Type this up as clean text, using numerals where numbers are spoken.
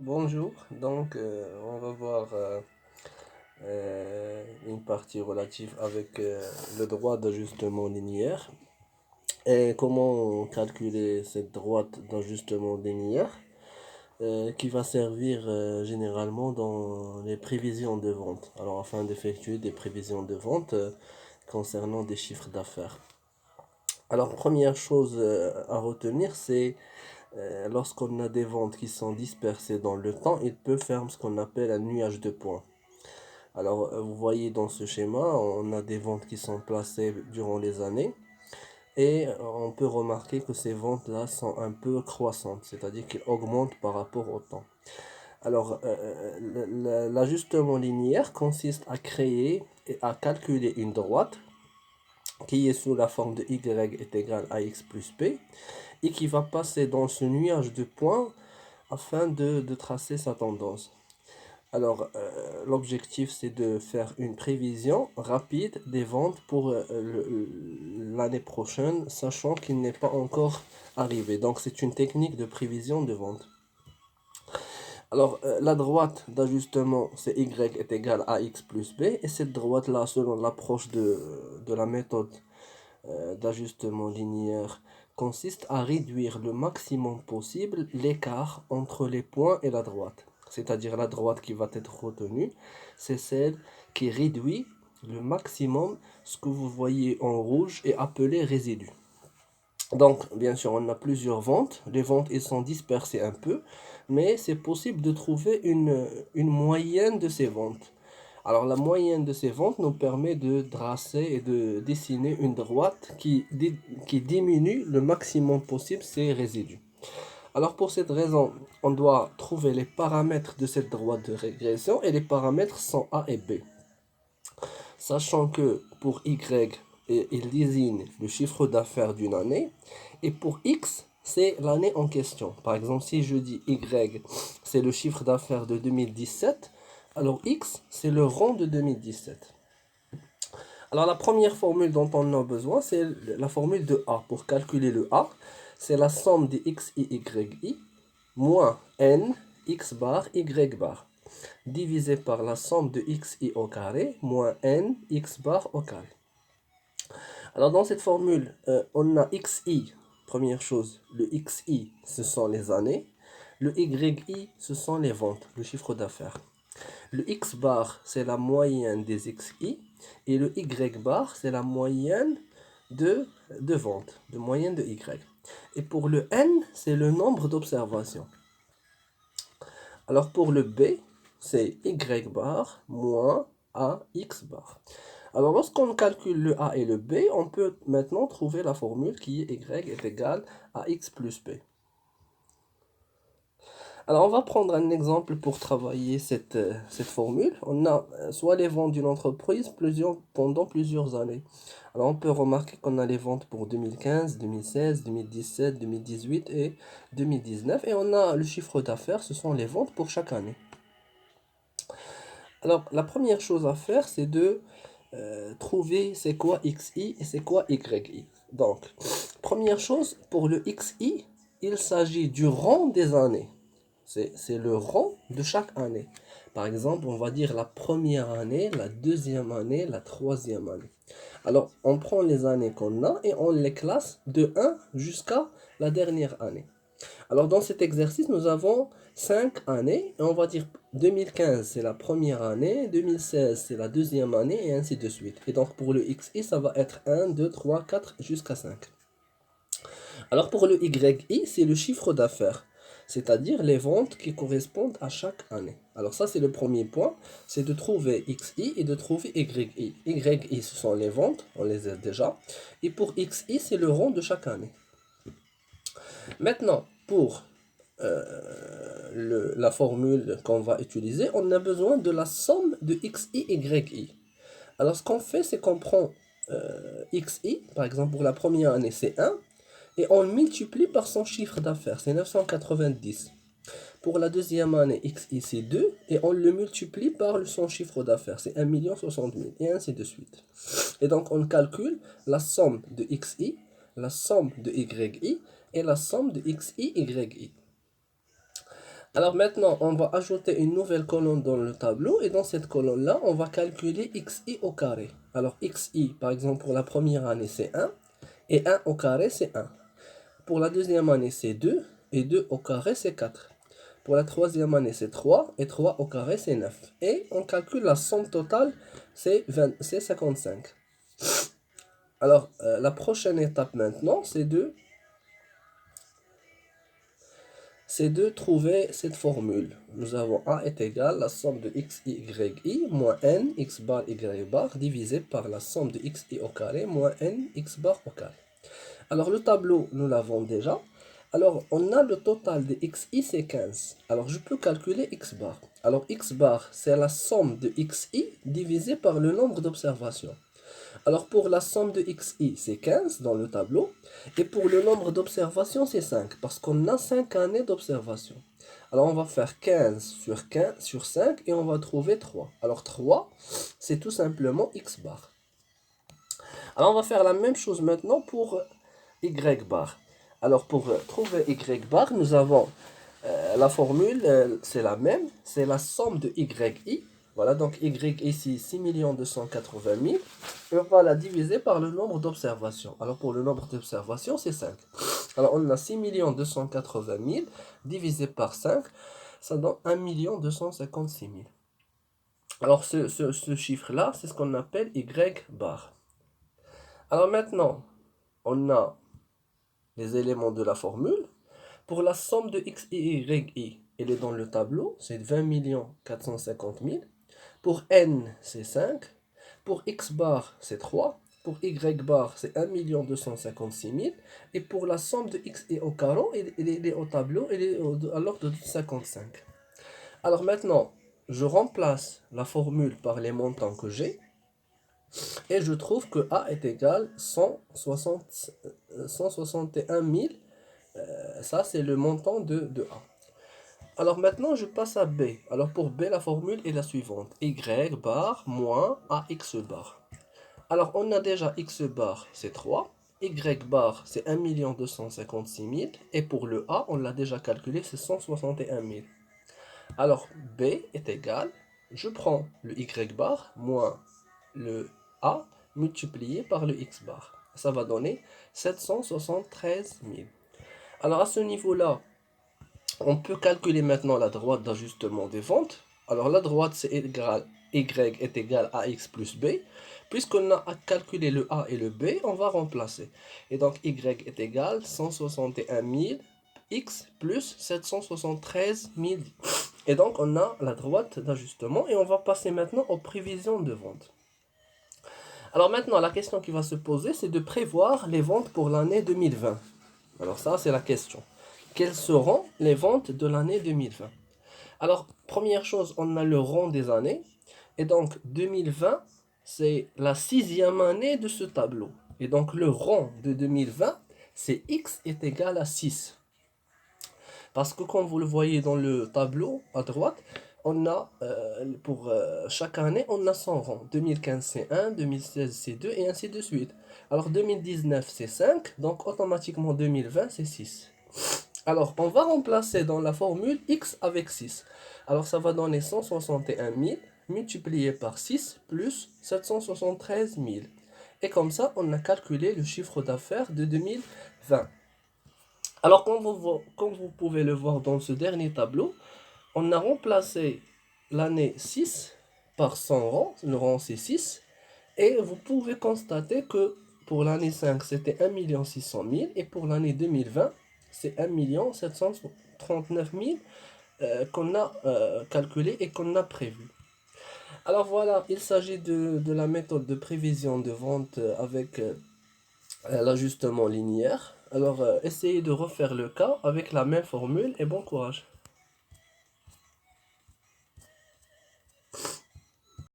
Bonjour, on va voir une partie relative avec le droit d'ajustement linéaire et comment calculer cette droite d'ajustement linéaire qui va servir généralement dans les prévisions de vente. Alors afin d'effectuer des prévisions de vente concernant des chiffres d'affaires. Alors première chose à retenir, c'est lorsqu'on a des ventes qui sont dispersées dans le temps, il peut faire ce qu'on appelle un nuage de points. Alors, vous voyez dans ce schéma, on a des ventes qui sont placées durant les années et on peut remarquer que ces ventes-là sont un peu croissantes, c'est-à-dire qu'elles augmentent par rapport au temps. Alors, l'ajustement linéaire consiste à créer et à calculer une droite qui est sous la forme de y est égal à x plus b et qui va passer dans ce nuage de points afin de tracer sa tendance. Alors, l'objectif, c'est de faire une prévision rapide des ventes pour l'année prochaine, sachant qu'il n'est pas encore arrivé. Donc, c'est une technique de prévision de vente. Alors, la droite d'ajustement, c'est y est égal à x plus b. Et cette droite-là, selon l'approche de la méthode d'ajustement linéaire, consiste à réduire le maximum possible l'écart entre les points et la droite. C'est-à-dire la droite qui va être retenue, c'est celle qui réduit le maximum ce que vous voyez en rouge est appelé résidu. Donc, bien sûr, on a plusieurs ventes. Les ventes, elles sont dispersées un peu, mais c'est possible de trouver une moyenne de ces ventes. Alors, la moyenne de ces ventes nous permet de tracer et de dessiner une droite qui diminue le maximum possible ces résidus. Alors, pour cette raison, on doit trouver les paramètres de cette droite de régression et les paramètres sont A et B. Sachant que pour Y, il désigne le chiffre d'affaires d'une année et pour X, c'est l'année en question. Par exemple, si je dis Y, c'est le chiffre d'affaires de 2017, alors X, c'est le rang de 2017. Alors la première formule dont on a besoin, c'est la formule de A. Pour calculer le A, c'est la somme des xi, yi, moins n, x bar, y bar, divisé par la somme de xi au carré, moins n, x bar au carré. Alors dans cette formule, on a xi, première chose, le xi, ce sont les années, le yi, ce sont les ventes, le chiffre d'affaires. Le x bar, c'est la moyenne des xi, et le y bar, c'est la moyenne de vente, de moyenne de y. Et pour le n, c'est le nombre d'observations. Alors pour le b, c'est y bar moins ax bar. Alors lorsqu'on calcule le a et le b, on peut maintenant trouver la formule qui est y est égal à x plus b. Alors, on va prendre un exemple pour travailler cette formule. On a soit les ventes d'une entreprise pendant plusieurs années. Alors, on peut remarquer qu'on a les ventes pour 2015, 2016, 2017, 2018 et 2019. Et on a le chiffre d'affaires, ce sont les ventes pour chaque année. Alors, la première chose à faire, c'est de trouver c'est quoi XI et c'est quoi YI. Donc, première chose, pour le XI, il s'agit du rang des années. C'est le rang de chaque année. Par exemple, on va dire la première année, la deuxième année, la troisième année. Alors, on prend les années qu'on a et on les classe de 1 jusqu'à la dernière année. Alors, dans cet exercice, nous avons 5 années. Et on va dire 2015, c'est la première année, 2016, c'est la deuxième année, et ainsi de suite. Et donc, pour le XI, ça va être 1, 2, 3, 4 jusqu'à 5. Alors, pour le YI, c'est le chiffre d'affaires, c'est-à-dire les ventes qui correspondent à chaque année. Alors ça, c'est le premier point, c'est de trouver XI et de trouver YI. YI, ce sont les ventes, on les a déjà. Et pour XI, c'est le rang de chaque année. Maintenant, pour la formule qu'on va utiliser, on a besoin de la somme de XI et YI. Alors ce qu'on fait, c'est qu'on prend XI, par exemple pour la première année, c'est 1. Et on le multiplie par son chiffre d'affaires, c'est 990. Pour la deuxième année, XI c'est 2, et on le multiplie par son chiffre d'affaires, c'est 1 060 000, et ainsi de suite. Et donc on calcule la somme de XI, la somme de YI, et la somme de XI, YI. Alors maintenant, on va ajouter une nouvelle colonne dans le tableau et dans cette colonne-là, on va calculer xi au carré. Alors xi, par exemple, pour la première année, c'est 1 et 1 au carré, c'est 1. Pour la deuxième année, c'est 2 et 2 au carré, c'est 4. Pour la troisième année, c'est 3 et 3 au carré, c'est 9. Et on calcule la somme totale, c'est 55. Alors, la prochaine étape maintenant, c'est de trouver cette formule. Nous avons A est égal à la somme de x, y, i moins n, x bar, y bar, divisé par la somme de x, i au carré moins n, x bar au carré. Alors le tableau, nous l'avons déjà. Alors on a le total de xi, c'est 15. Alors je peux calculer x bar. Alors x bar, c'est la somme de xi divisé par le nombre d'observations. Alors pour la somme de xi, c'est 15 dans le tableau. Et pour le nombre d'observations, c'est 5. Parce qu'on a 5 années d'observation. Alors on va faire 15 sur 5 et on va trouver 3. Alors 3, c'est tout simplement x bar. Alors on va faire la même chose maintenant pour y bar. Alors pour trouver y bar, nous avons la formule, c'est la même, c'est la somme de yi. Voilà, donc y ici, 6 280 000. Et on va la diviser par le nombre d'observations. Alors pour le nombre d'observations, c'est 5. Alors on a 6 280 000 divisé par 5, ça donne 1 256 000. Alors ce chiffre-là, c'est ce qu'on appelle y bar. Alors maintenant, on a les éléments de la formule. Pour la somme de x et y, elle est dans le tableau, c'est 20 450 000. Pour n, c'est 5. Pour x bar, c'est 3. Pour y bar, c'est 1 256 000. Et pour la somme de x et au carreau, elle est au tableau, elle est à l'ordre de 55. Alors maintenant, je remplace la formule par les montants que j'ai. Et je trouve que A est égal à 161 000. Ça, c'est le montant de A. Alors maintenant, je passe à B. Alors pour B, la formule est la suivante. Y bar moins AX bar. Alors on a déjà X bar, c'est 3. Y bar, c'est 1 256 000. Et pour le A, on l'a déjà calculé, c'est 161 000. Alors B est égal, je prends le Y bar moins le A multiplié par le X bar. Ça va donner 773 000. Alors à ce niveau-là, on peut calculer maintenant la droite d'ajustement des ventes. Alors la droite c'est égal, y est égal à x plus b. Puisqu'on a calculé le a et le b, on va remplacer. Et donc y est égal à 161 000 x plus 773 000. Et donc on a la droite d'ajustement et on va passer maintenant aux prévisions de vente. Alors maintenant la question qui va se poser, c'est de prévoir les ventes pour l'année 2020. Alors ça c'est la question. Quelles seront les ventes de l'année 2020? Alors, première chose, on a le rang des années. Et donc, 2020, c'est la 6e année de ce tableau. Et donc, le rang de 2020, c'est x est égal à 6. Parce que comme vous le voyez dans le tableau à droite, on a, pour chaque année, on a son rang. 2015, c'est 1, 2016, c'est 2, et ainsi de suite. Alors, 2019, c'est 5, donc automatiquement, 2020, c'est 6. Alors, on va remplacer dans la formule x avec 6. Alors, ça va donner 161 000 multiplié par 6 plus 773 000. Et comme ça, on a calculé le chiffre d'affaires de 2020. Alors, comme vous pouvez le voir dans ce dernier tableau, on a remplacé l'année 6 par son rang. Le rang, c'est 6. Et vous pouvez constater que pour l'année 5, c'était 1 600 000. Et pour l'année 2020, c'est 1 739 000 qu'on a calculé et qu'on a prévu. Alors voilà, il s'agit de la méthode de prévision de vente avec l'ajustement linéaire. Alors essayez de refaire le cas avec la même formule et bon courage.